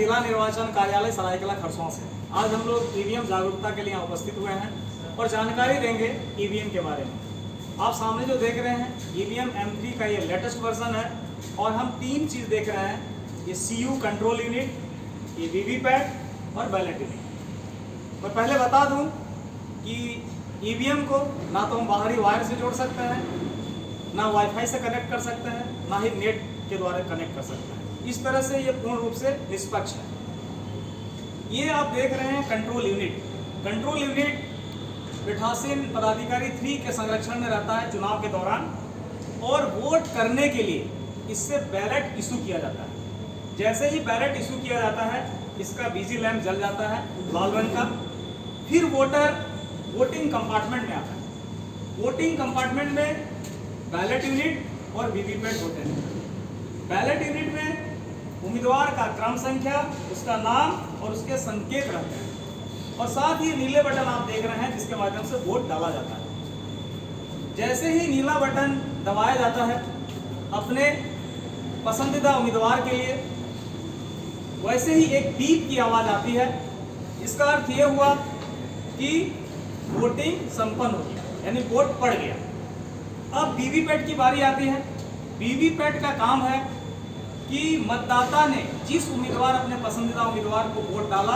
जिला निर्वाचन कार्यालय सरायकला खरसों से। आज हम लोग ईवीएम जागरूकता के लिए यहाँ उपस्थित हुए हैं और जानकारी देंगे ईवीएम के बारे में। आप सामने जो देख रहे हैं ईवीएम M3 का ये लेटेस्ट वर्जन है और हम 3 चीज़ देख रहे हैं, ये CU कंट्रोल यूनिट, ये वीवीपैट और बैलेट यूनिट। मैं पहले बता दूं कि ईवीएम को ना तो हम बाहरी वायर से जोड़ सकते हैं, ना वाईफाई से कनेक्ट कर सकते हैं, ना ही नेट के द्वारा कनेक्ट कर सकते हैं। इस तरह से ये पूर्ण रूप से निष्पक्ष है। ये आप देख रहे हैं कंट्रोल यूनिट। कंट्रोल यूनिट पीठासीन पदाधिकारी 3 के संरक्षण में रहता है चुनाव के दौरान, और वोट करने के लिए इससे बैलेट इशू किया जाता है। जैसे ही बैलेट इशू किया जाता है, इसका बीजी लैंप जल जाता है लाल रंग का। फिर वोटर वोटिंग कंपार्टमेंट में आता है। वोटिंग कंपार्टमेंट में बैलेट यूनिट और वीवीपैट होते हैं। बैलेट यूनिट में उम्मीदवार का क्रम संख्या, उसका नाम और उसके संकेत रहते हैं, और साथ ही नीले बटन आप देख रहे हैं जिसके माध्यम से वोट डाला जाता है। जैसे ही नीला बटन दबाया जाता है अपने पसंदीदा उम्मीदवार के लिए, वैसे ही एक बीप की आवाज आती है। इसका अर्थ ये हुआ कि वोटिंग संपन्न हो गया, यानी वोट पड़ गया। अब वीवीपैट की बारी आती है। वीवीपैट का काम है कि मतदाता ने जिस उम्मीदवार, अपने पसंदीदा उम्मीदवार को वोट डाला,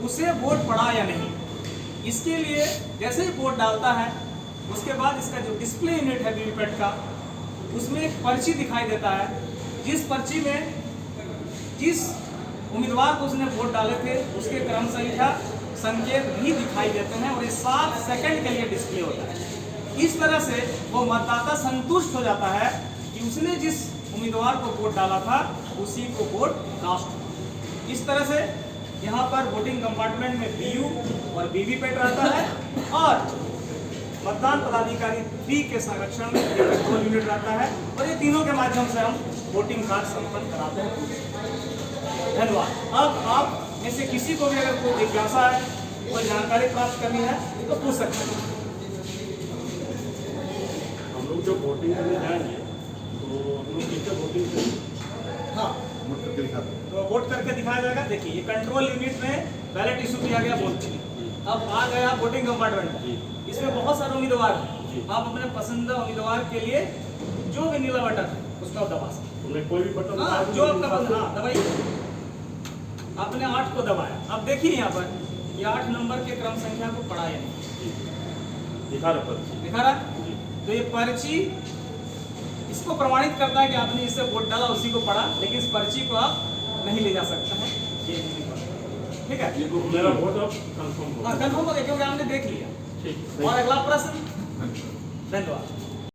उसे वोट पड़ा या नहीं। इसके लिए जैसे ही वोट डालता है, उसके बाद इसका जो डिस्प्ले यूनिट है वीवीपैट का, उसमें एक पर्ची दिखाई देता है। जिस पर्ची में जिस उम्मीदवार को उसने वोट डाले थे, उसके क्रम संख्या, संकेत भी दिखाई देते हैं, और ये 7 सेकंड के लिए डिस्प्ले होता है। इस तरह से वो मतदाता संतुष्ट हो जाता है कि उसने जिस उम्मीदवार को वोट डाला था उसी को वोट कास्ट। इस तरह से यहाँ पर वोटिंग कंपार्टमेंट में BU और वीवीपैट रहता है, और मतदान पदाधिकारी 3 के संरक्षण में कंट्रोल यूनिट रहता है, और ये तीनों के माध्यम से हम वोटिंग कार्य संपन्न कराते हैं। धन्यवाद। अब आप में से किसी को भी अगर कोई जिज्ञासा है, कोई जानकारी प्राप्त करनी है तो पूछ सकते हैं। हम लोग जो वोटिंग करने जाएंगे तो हम लोग किससे वोटिंग करेंगे? हाँ, वोट करके दिखाते हैं। तो वोट करके दिखाया जाएगा। देखिए, ये कंट्रोल यूनिट में बैलेट इशू किया गया वोट के लिए। अब आ गया वोटिंग कंपार्टमेंट में, इसमें बहुत सारे उम्मीदवार हैं। आप अपने पसंदीदा उम्मीदवार के लिए जो भी नीला बटन है उसका दबा सकते तुमने कोई भी बटन हैं। हाँ, जो आपका पसंद, हाँ दबाइए। आपने 8 को दबाया। अब देखिए यहाँ पर ये 8 नंबर के क्रम संख्या को पढ़ा या नहीं दिखा रहा पर्ची। दिखा रहा। तो ये पर्ची इसको प्रमाणित करता है कि आपने इससे वोट डाला, उसी को पढ़ा, लेकिन इस पर्ची को आप नहीं ले जा सकते हैं। ये ठीक है, ये मेरा वोट अब कंफर्म हो हाँ कंफर्म हो गया क्योंकि हमने देख लिया। ठीक। और अगला प्रश्न। धन्यवाद।